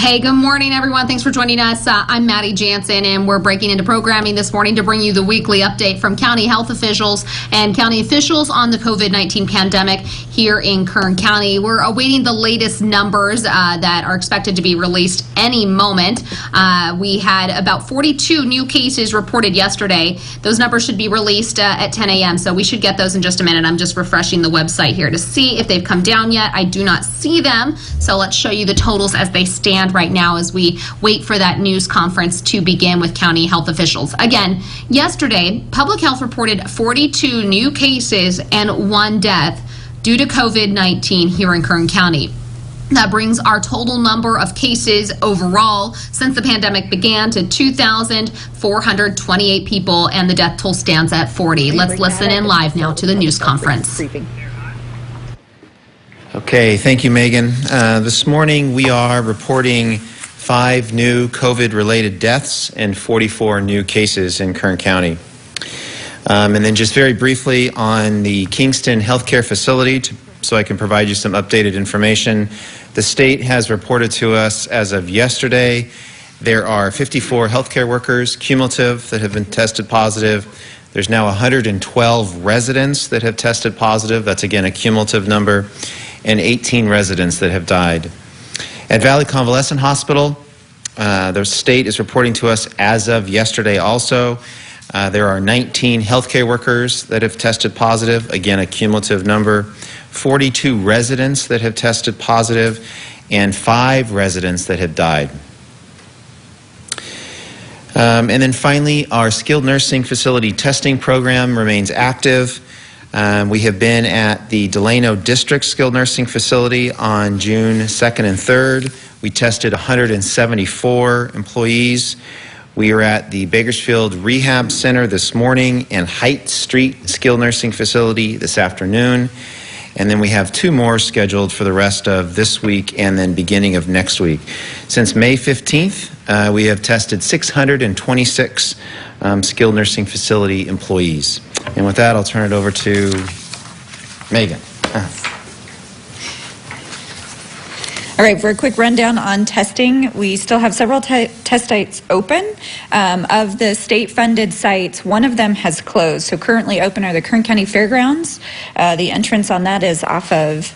Hey, good morning, everyone. Thanks for joining us. I'm Maddie Jansen, and we're breaking into programming this morning to bring you the weekly update from county health officials and county officials on the COVID-19 pandemic here in Kern County. We're awaiting the latest numbers that are expected to be released any moment. We had about 42 new cases reported yesterday. Those numbers should be released at 10 a.m., so we should get those in just a minute. I'm just refreshing the website here to see if they've come down yet. I do not see them, so let's show you the totals as they stand right now as we wait for that news conference to begin with county health officials. Again, yesterday, Public Health reported 42 new cases and 1 death due to COVID-19 here in Kern County. That brings our total number of cases overall since the pandemic began to 2,428 people, and the death toll stands at 40. Let's listen in live now to the news conference. Okay, thank you, Megan. This morning we are reporting 5 new COVID-related deaths and 44 new cases in Kern County. And then just very briefly on the Kingston Healthcare Facility, so I can provide you some updated information. The state has reported to us as of yesterday, there are 54 healthcare workers cumulative that have been tested positive. There's now 112 residents that have tested positive. That's again a cumulative number. And 18 residents that have died. At Valley Convalescent Hospital, the state is reporting to us as of yesterday also, there are 19 healthcare workers that have tested positive, again a cumulative number, 42 residents that have tested positive, and 5 residents that have died. And then finally, our skilled nursing facility testing program remains active. We have been at the Delano District Skilled Nursing Facility on June 2nd and 3rd. We tested 174 employees. We are at the Bakersfield Rehab Center this morning and Height Street Skilled Nursing Facility this afternoon. And then we have 2 more scheduled for the rest of this week and then beginning of next week. Since May 15th, we have tested 626 skilled nursing facility employees. And with that, I'll turn it over to Megan. All right, for a quick rundown on testing, we still have several test sites open. Of the state-funded sites, 1 of them has closed. So currently open are the Kern County Fairgrounds. The entrance on that is off of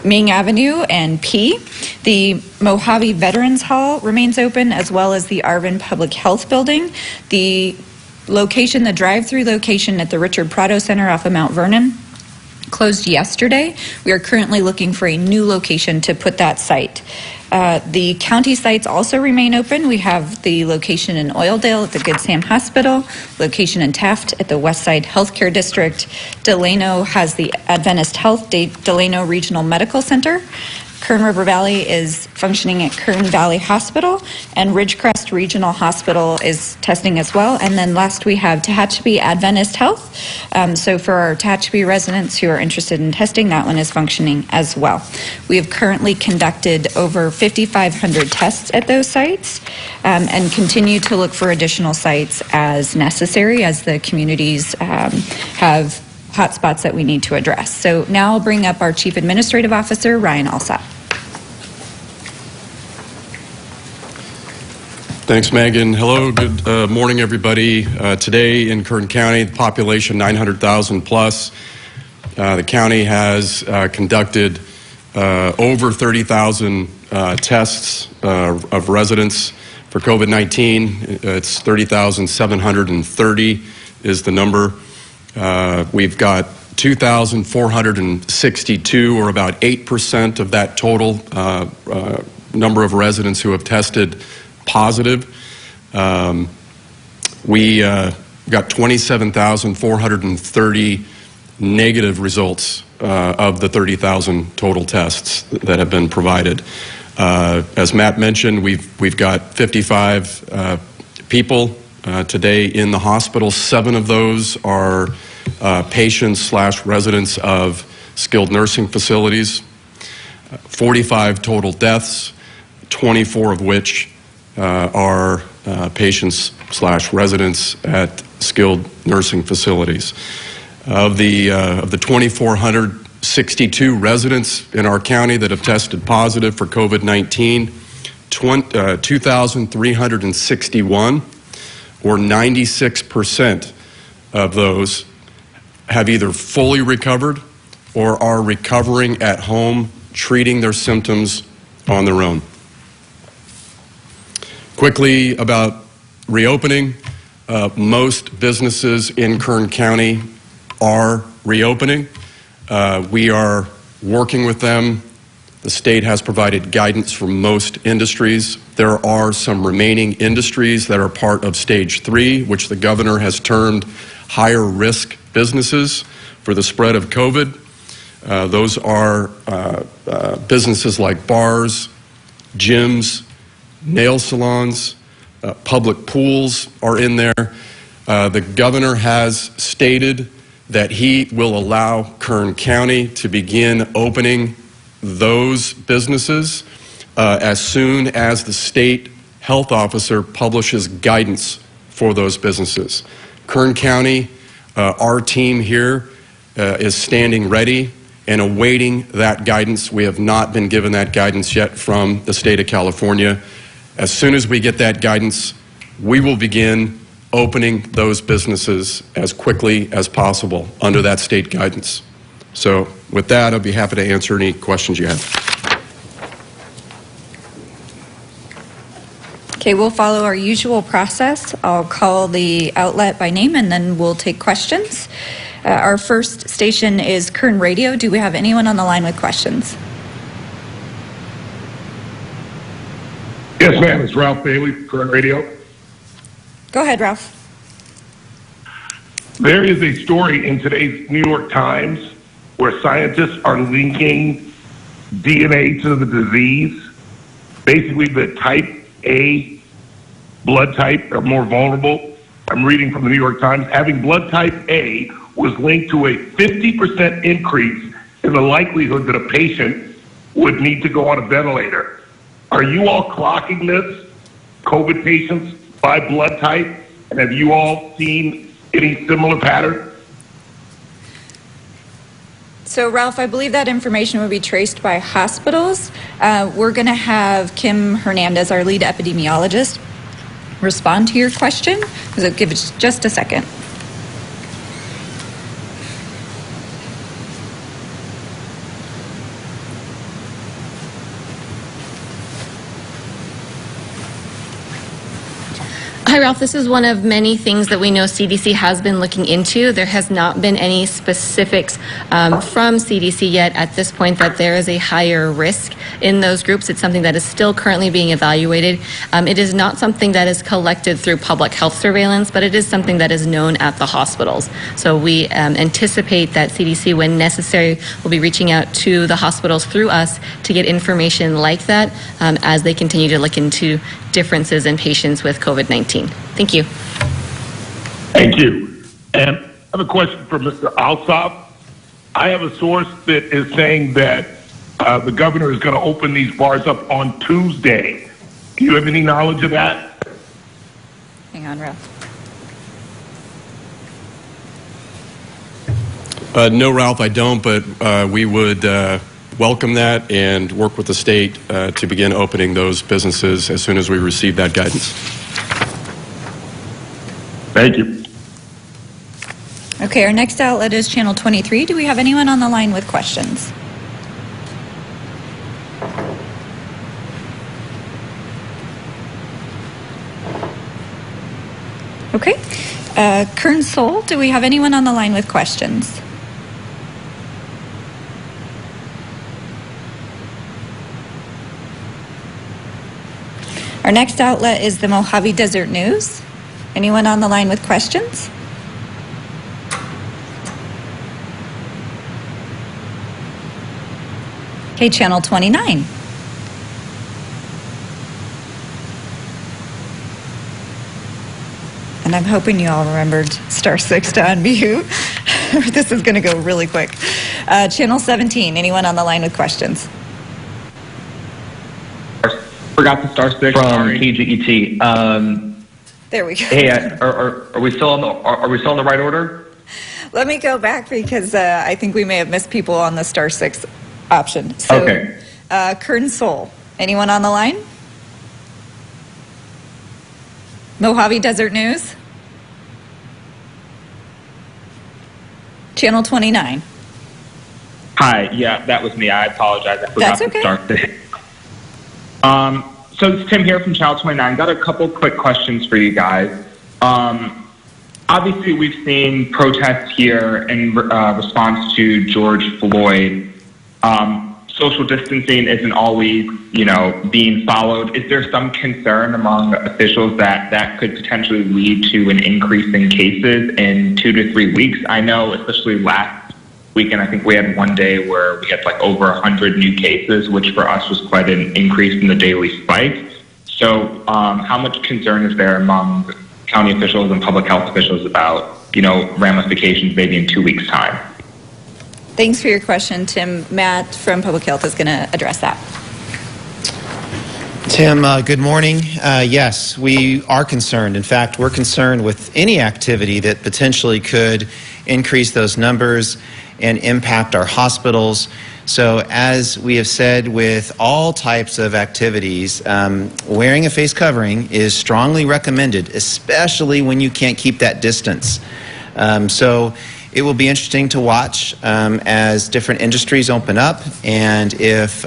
Ming Avenue and P. The Mojave Veterans Hall remains open, as well as the Kern Public Health building. The location, the drive-through location at the Richard Prado Center off of Mount Vernon, closed yesterday. We are currently looking for a new location to put that site. The county sites also remain open. We have the location in Oildale at the Good Sam Hospital, location in Taft at the Westside Healthcare District. Delano has the Adventist Health Delano Regional Medical Center. Kern River Valley is functioning at Kern Valley Hospital, and Ridgecrest Regional Hospital is testing as well. And then last we have Tehachapi Adventist Health. So for our Tehachapi residents who are interested in testing, that one is functioning as well. We have currently conducted over 5,500 tests at those sites and continue to look for additional sites as necessary as the communities have hotspots that we need to address. So now I'll bring up our Chief Administrative Officer, Ryan Alsop. Thanks, Megan. Hello, good morning, everybody. Today in Kern County, the population 900,000 plus. The county has conducted over 30,000 tests of residents for COVID-19. It's 30,730 is the number. We've got 2,462, or about 8% of that total number of residents who have tested positive. We got 27,430 negative results of the 30,000 total tests that have been provided. As Matt mentioned, we've got 55 people today in the hospital. 7 of those are patients/residents of skilled nursing facilities. 45 total deaths, 24 of which are patients/residents at skilled nursing facilities. Of the 2,400 62 residents in our county that have tested positive for COVID-19, 2,361, or 96% of those have either fully recovered or are recovering at home, treating their symptoms on their own. Quickly about reopening, most businesses in Kern County are reopening. We are working with them. The state has provided guidance for most industries. There are some remaining industries that are part of stage 3, which the governor has termed higher risk businesses for the spread of COVID. Those are businesses like bars, gyms, nail salons, public pools are in there. The governor has stated that he will allow Kern County to begin opening those businesses as soon as the state health officer publishes guidance for those businesses. Kern County, our team here is standing ready and awaiting that guidance. We have not been given that guidance yet from the state of California. As soon as we get that guidance, we will begin opening those businesses as quickly as possible under that state guidance. So with that, I'll be happy to answer any questions you have. Okay, we'll follow our usual process. I'll call the outlet by name and then we'll take questions. Our first station is Kern Radio. Do we have anyone on the line with questions? Yes, ma'am. It's Ralph Bailey, Kern Radio. Go ahead, Ralph. There is a story in today's New York Times where scientists are linking DNA to the disease. Basically, the type A blood type are more vulnerable. I'm reading from the New York Times. Having blood type A was linked to a 50% increase in the likelihood that a patient would need to go on a ventilator. Are you all clocking this, COVID patients, by blood type? And have you all seen any similar pattern? So, Ralph, I believe that information will be traced by hospitals. We're going to have Kim Hernandez, our lead epidemiologist, respond to your question. So give it just a second. Hi, Ralph. This is one of many things that we know CDC has been looking into. There has not been any specifics from CDC yet at this point that there is a higher risk in those groups. It's something that is still currently being evaluated. It is not something that is collected through public health surveillance, but it is something that is known at the hospitals. So we anticipate that CDC, when necessary, will be reaching out to the hospitals through us to get information like that as they continue to look into differences in patients with COVID-19. Thank you. Thank you. And I have a question for Mr. Alsop. I have a source that is saying that the governor is going to open these bars up on Tuesday. Do you have any knowledge of that? Hang on, Ralph. No, Ralph, I don't, but we would welcome that and work with the state to begin opening those businesses as soon as we receive that guidance. Thank you. Okay, our next outlet is Channel 23. Do we have anyone on the line with questions? Okay. Kern Soul, do we have anyone on the line with questions? Our next outlet is the Mojave Desert News. Anyone on the line with questions? Okay, Channel 29. And I'm hoping you all remembered star 6 to unmute. This is going to go really quick. Channel 17, anyone on the line with questions? Forgot the star 6 from KGET. There we go. Hey, are we still on the right order? Let me go back because I think we may have missed people on the star 6 option. So, Okay. Kern Soul. Anyone on the line? Mojave Desert News? Channel 29. Hi. Yeah, that was me. I apologize. I forgot That's okay. to start this. So it's Tim here from Channel 29. Got a couple quick questions for you guys. Obviously, we've seen protests here in response to George Floyd. Social distancing isn't always, being followed. Is there some concern among officials that could potentially lead to an increase in cases in 2 to 3 weeks? I know, especially last weekend, I think we had one day where we had like over 100 new cases, which for us was quite an increase in the daily spike. So how much concern is there among county officials and public health officials about, ramifications maybe in 2 weeks' time? Thanks for your question, Tim. Matt from Public Health is going to address that. Tim, good morning. Yes, we are concerned. In fact, we're concerned with any activity that potentially could increase those numbers and impact our hospitals. So as we have said with all types of activities, wearing a face covering is strongly recommended, especially when you can't keep that distance. So it will be interesting to watch as different industries open up and if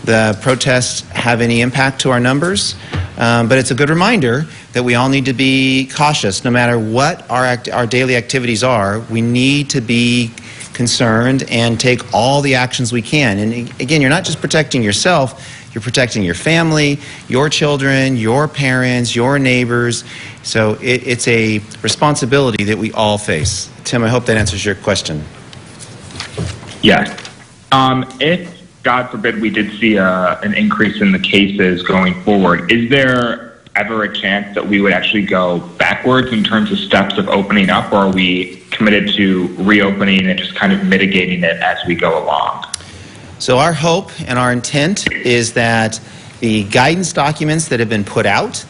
the protests have any impact to our numbers. But it's a good reminder that we all need to be cautious. No matter what our daily activities are, we need to be concerned and take all the actions we can. And again, you're not just protecting yourself, you're protecting your family, your children, your parents, your neighbors. So it's a responsibility that we all face. Tim, I hope that answers your question. Yes. If, God forbid, we did see an increase in the cases going forward, is there ever a chance that we would actually go backwards in terms of steps of opening up, or are we committed to reopening and just kind of mitigating it as we go along? So our hope and our intent is that the guidance documents that have been put out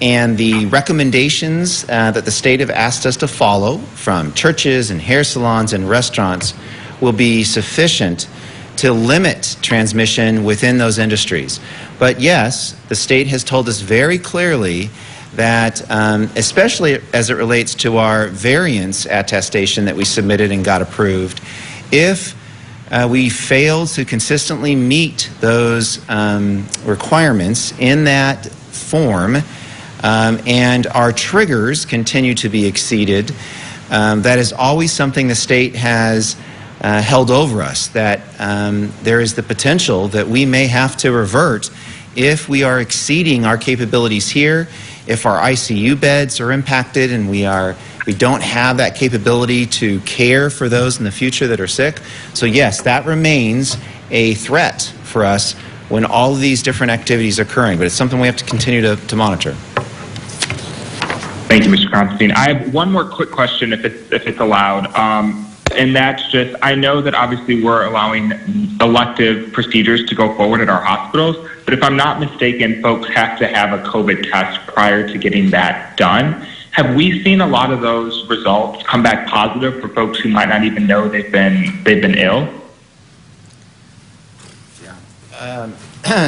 and the recommendations that the state have asked us to follow from churches and hair salons and restaurants will be sufficient to limit transmission within those industries. But yes, the state has told us very clearly that, especially as it relates to our variance attestation that we submitted and got approved, if we fail to consistently meet those requirements in that form and our triggers continue to be exceeded, that is always something the state has held over us, that there is the potential that we may have to revert if we are exceeding our capabilities here, if our ICU beds are impacted and we don't have that capability to care for those in the future that are sick. So yes, that remains a threat for us when all of these different activities are occurring, but it's something we have to continue to monitor. Thank you, Mr. Constantine. I have one more quick question, if it's allowed. And that's just, I know that obviously we're allowing elective procedures to go forward at our hospitals, but if I'm not mistaken, folks have to have a COVID test prior to getting that done. Have we seen a lot of those results come back positive for folks who might not even know they've been ill?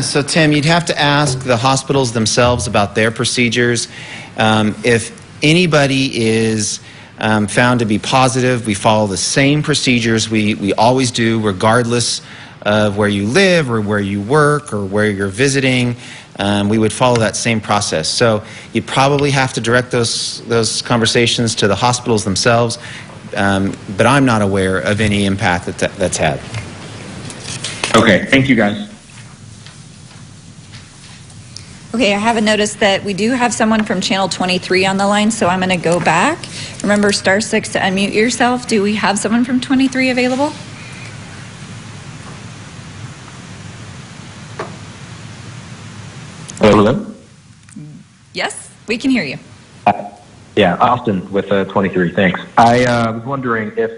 So Tim, you'd have to ask the hospitals themselves about their procedures. If anybody is found to be positive, we follow the same procedures we always do, regardless of where you live or where you work or where you're visiting. We would follow that same process. So you'd probably have to direct those conversations to the hospitals themselves, but I'm not aware of any impact that's had. Okay, thank you guys. Okay, I have a notice that we do have someone from Channel 23 on the line, so I'm going to go back. Remember, star 6 to unmute yourself. Do we have someone from 23 available? Hello? Yes, we can hear you. Yeah, Austin with 23, thanks. I was wondering if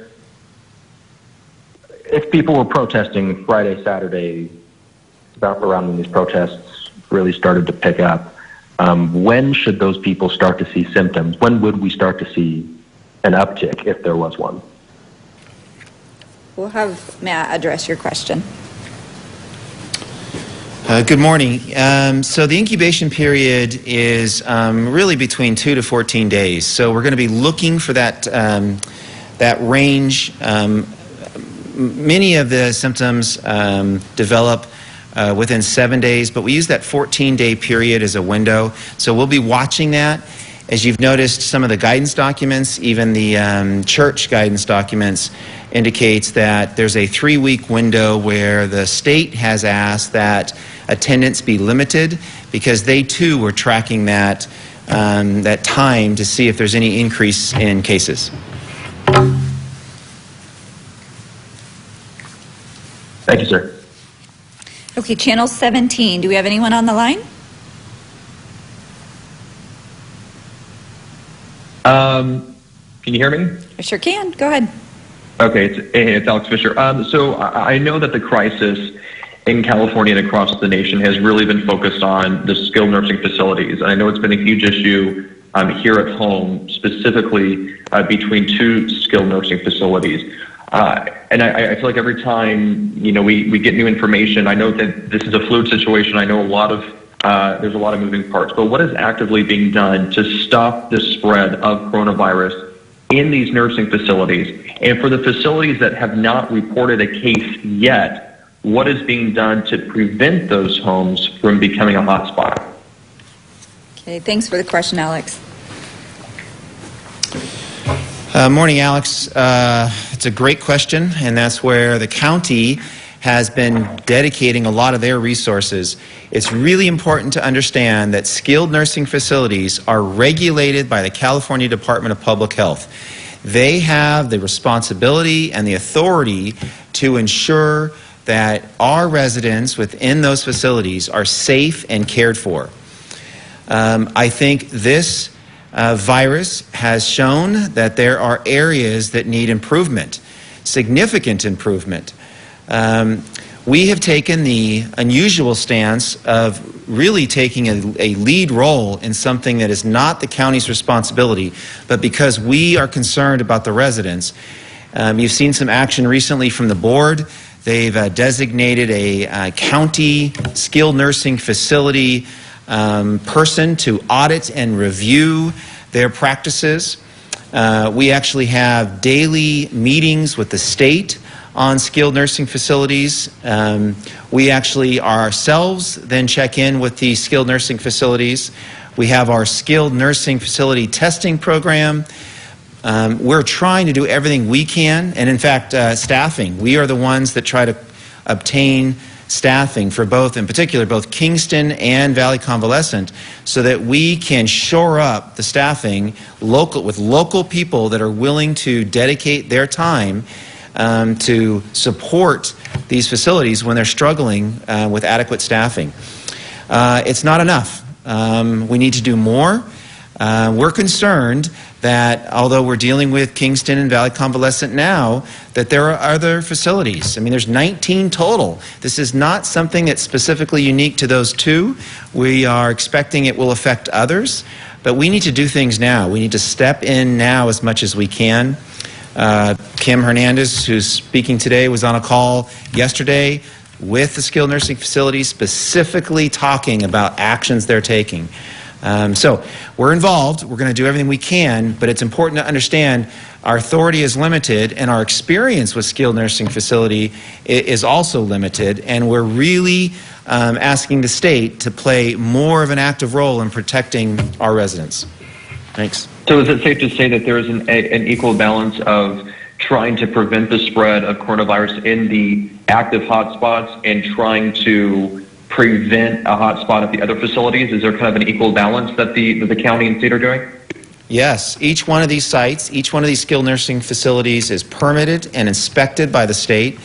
people were protesting Friday, Saturday, about around when these protests really started to pick up, when should those people start to see symptoms? When would we start to see an uptick if there was one? We'll have Matt address your question. Good morning. So the incubation period is really between 2 to 14 days. So we're going to be looking for that that range. Many of the symptoms develop within 7 days, but we use that 14-day period as a window. So we'll be watching that. As you've noticed, some of the guidance documents, even the church guidance documents, indicates that there's a 3-week window where the state has asked that attendance be limited because they too were tracking that that time to see if there's any increase in cases. Thank you, sir. Okay, Channel 17, do we have anyone on the line? Can you hear me? I sure can. Go ahead. Okay, it's Alex Fisher. So I know that the crisis in California and across the nation has really been focused on the skilled nursing facilities. And I know it's been a huge issue here at home, specifically between 2 skilled nursing facilities. And I feel like every time, we get new information, I know that this is a fluid situation. I know there's a lot of moving parts, but what is actively being done to stop the spread of coronavirus in these nursing facilities? And for the facilities that have not reported a case yet, what is being done to prevent those homes from becoming a hotspot? Okay, thanks for the question, Alex. Morning, Alex. It's a great question, and that's where the county has been dedicating a lot of their resources. It's really important to understand that skilled nursing facilities are regulated by the California Department of Public Health. They have the responsibility and the authority to ensure that our residents within those facilities are safe and cared for. I think this virus has shown that there are areas that need improvement, significant improvement. We have taken the unusual stance of really taking a lead role in something that is not the county's responsibility, but because we are concerned about the residents. You've seen some action recently from the board. They've designated a county skilled nursing facility person to audit and review their practices. We actually have daily meetings with the state on skilled nursing facilities. We actually ourselves then check in with the skilled nursing facilities. We have our skilled nursing facility testing program. We're trying to do everything we can, and in fact, staffing. We are the ones that try to obtain staffing for both, in particular, both Kingston and Valley Convalescent, so that we can shore up the staffing with local people that are willing to dedicate their time to support these facilities when they're struggling with adequate staffing. It's not enough. We need to do more. We're concerned that although we're dealing with Kingston and Valley Convalescent now, that there are other facilities. I mean, there's 19 total. This is not something that's specifically unique to those 2. We are expecting it will affect others, but we need to do things now. We need to step in now as much as we can. Kim Hernandez, who's speaking today, was on a call yesterday with the skilled nursing facilities, specifically talking about actions they're taking. So we're involved. We're going to do everything we can, but it's important to understand our authority is limited and our experience with skilled nursing facility is also limited, and we're really asking the state to play more of an active role in protecting our residents. Thanks. So is it safe to say that there is an equal balance of trying to prevent the spread of coronavirus in the active hotspots and trying to prevent a hotspot at the other facilities? Is there kind of an equal balance that the county and state are doing? Yes. Each one of these sites, each one of these skilled nursing facilities is permitted and inspected by the state.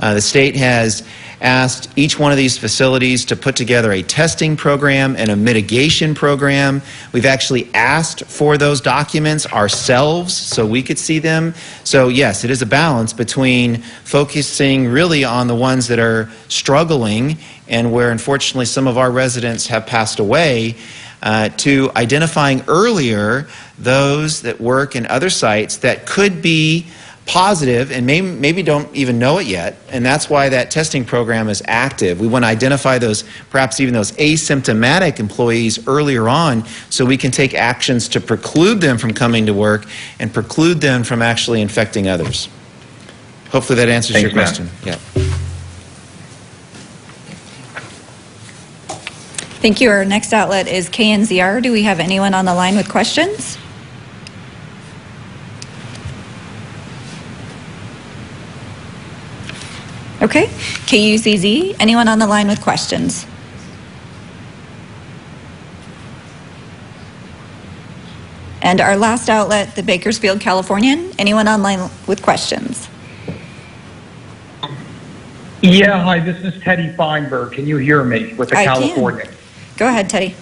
The state has asked each one of these facilities to put together a testing program and a mitigation program. We've actually asked for those documents ourselves so we could see them. So yes, it is a balance between focusing really on the ones that are struggling and where unfortunately some of our residents have passed away, to identifying earlier those that work in other sites that could be positive and maybe don't even know it yet, and that's why that testing program is active. We want to identify those, perhaps even those asymptomatic employees earlier on, so we can take actions to preclude them from coming to work and preclude them from actually infecting others. Hopefully that answers your question. Yeah. Thank you. Our next outlet is KNZR. Do we have anyone on the line with questions? Okay. KUCZ, anyone on the line with questions? And our last outlet, the Bakersfield Californian, anyone online with questions? Yeah, hi, this is Teddy Feinberg. Can you hear me with the Californian? Go ahead, Teddy.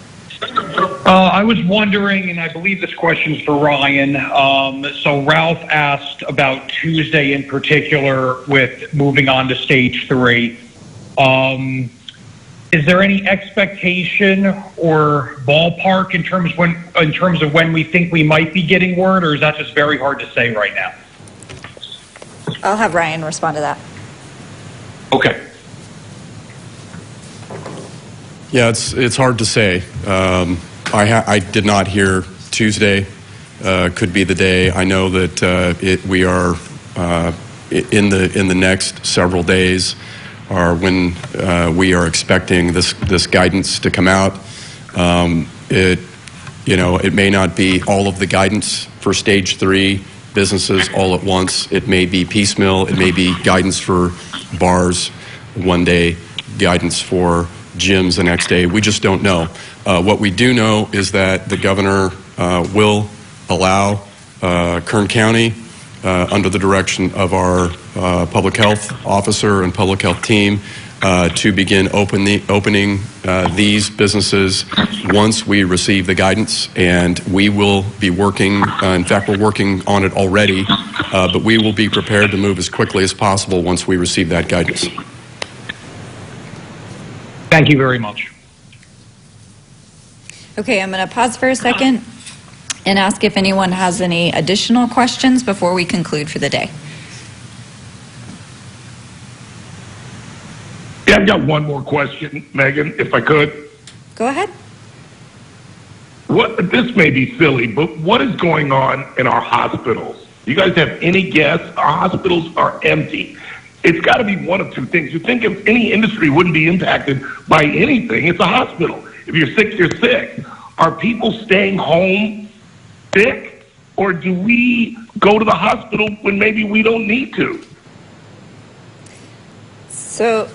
I was wondering, and I believe this question's for Ryan. So Ralph asked about Tuesday in particular with moving on to stage 3. Is there any expectation or ballpark in terms of when we think we might be getting word, or is that just very hard to say right now? I'll have Ryan respond to that. Okay. Yeah, it's hard to say. I did not hear Tuesday could be the day. I know that we are in the next several days are when we are expecting this guidance to come out. It may not be all of the guidance for stage 3 businesses all at once. It may be piecemeal. It may be guidance for bars one day, guidance for gyms the next day. We just don't know. What we do know is that the governor will allow Kern County, under the direction of our public health officer and public health team, to begin opening these businesses once we receive the guidance. And we will be working, in fact, we're working on it already, but we will be prepared to move as quickly as possible once we receive that guidance. Thank you very much. Okay, I'm going to pause for a second and ask if anyone has any additional questions before we conclude for the day. Yeah, I've got one more question, Megan, if I could. Go ahead. This may be silly, but what is going on in our hospitals? You guys have any guess? Our hospitals are empty. It's got to be one of two things. You think if any industry wouldn't be impacted by anything, it's a hospital. If you're sick, you're sick. Are people staying home sick, or do we go to the hospital when maybe we don't need to? So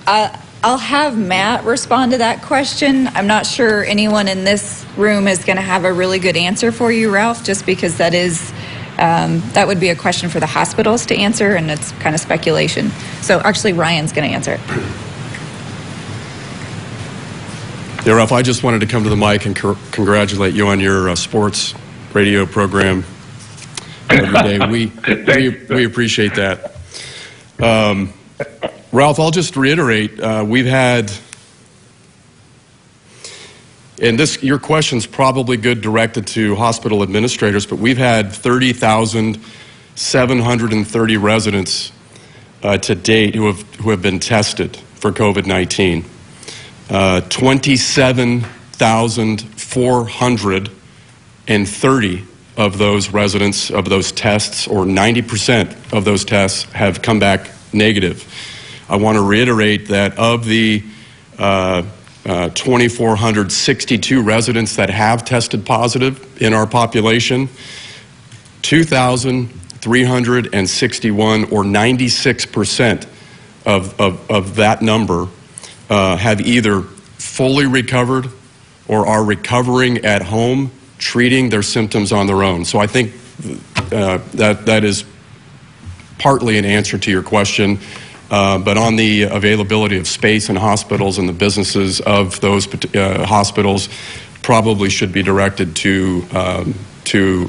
I'll have Matt respond to that question. I'm not sure anyone in this room is going to have a really good answer for you, Ralph, just because that is that would be a question for the hospitals to answer, and it's kind of speculation. So actually, Ryan's going to answer it. Yeah, Ralph, I just wanted to come to the mic and congratulate you on your sports radio program every day. We appreciate that. Ralph, I'll just reiterate, we've had, and your question's probably good directed to hospital administrators, but we've had 30,730 residents to date who have been tested for COVID-19. 27,430 of those residents, of those tests, or 90% of those tests, have come back negative. I want to reiterate that of the 2,462 residents that have tested positive in our population, 2,361, or 96% of that number, have either fully recovered or are recovering at home, treating their symptoms on their own. So I think that is partly an answer to your question. But on the availability of space in hospitals and the businesses of those hospitals, probably should be directed to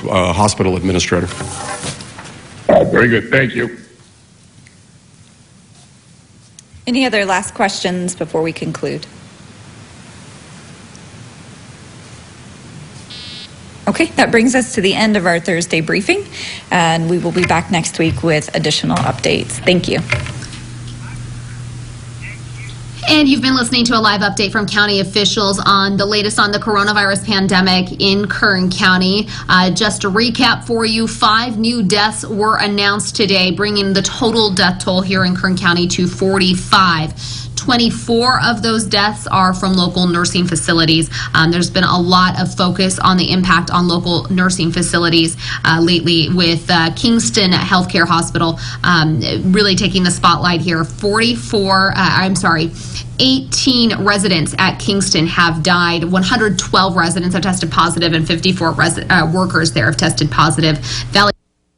hospital administrator. Very good. Thank you. Any other last questions before we conclude? Okay, that brings us to the end of our Thursday briefing, and we will be back next week with additional updates. Thank you. And you've been listening to a live update from county officials on the latest on the coronavirus pandemic in Kern County. Just to recap for you, 5 new deaths were announced today, bringing the total death toll here in Kern County to 45. 24 of those deaths are from local nursing facilities. There's been a lot of focus on the impact on local nursing facilities lately, with Kingston Healthcare Hospital really taking the spotlight here. 18 residents at Kingston have died. 112 residents have tested positive, and 54 workers there have tested positive. Valley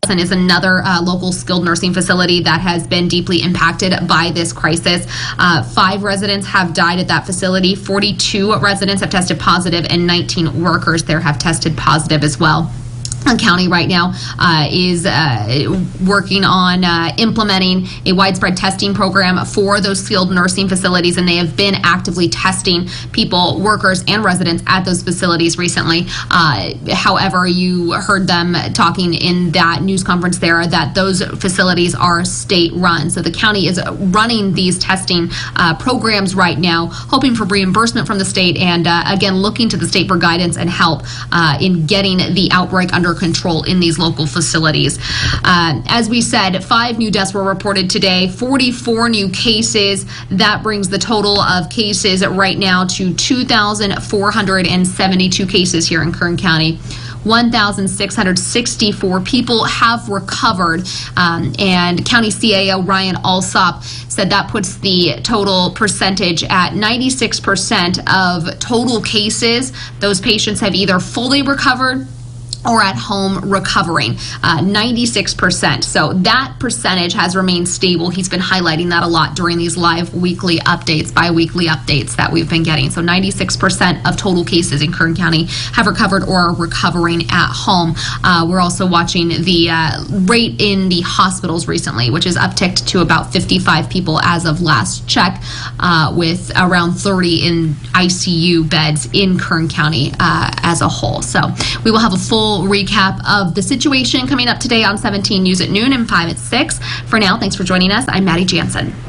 is another local skilled nursing facility that has been deeply impacted by this crisis. 5 residents have died at that facility. 42 residents have tested positive, and 19 workers there have tested positive as well. The county right now is working on implementing a widespread testing program for those skilled nursing facilities, and they have been actively testing people, workers, and residents at those facilities recently. However, you heard them talking in that news conference there that those facilities are state-run. So the county is running these testing programs right now, hoping for reimbursement from the state, and again, looking to the state for guidance and help in getting the outbreak under control in these local facilities. As we said, 5 new deaths were reported today, 44 new cases. That brings the total of cases right now to 2,472 cases here in Kern County. 1,664 people have recovered, and County CAO Ryan Alsop said that puts the total percentage at 96% of total cases. Those patients have either fully recovered or at home recovering, 96%. So that percentage has remained stable. He's been highlighting that a lot during these live weekly updates, bi-weekly updates that we've been getting. So 96% of total cases in Kern County have recovered or are recovering at home. We're also watching the rate in the hospitals recently, which is upticked to about 55 people as of last check, with around 30 in ICU beds in Kern County as a whole. So we will have a full recap of the situation coming up today on 17 News at noon and 5 at 6. For now, thanks for joining us. I'm Maddie Jansen.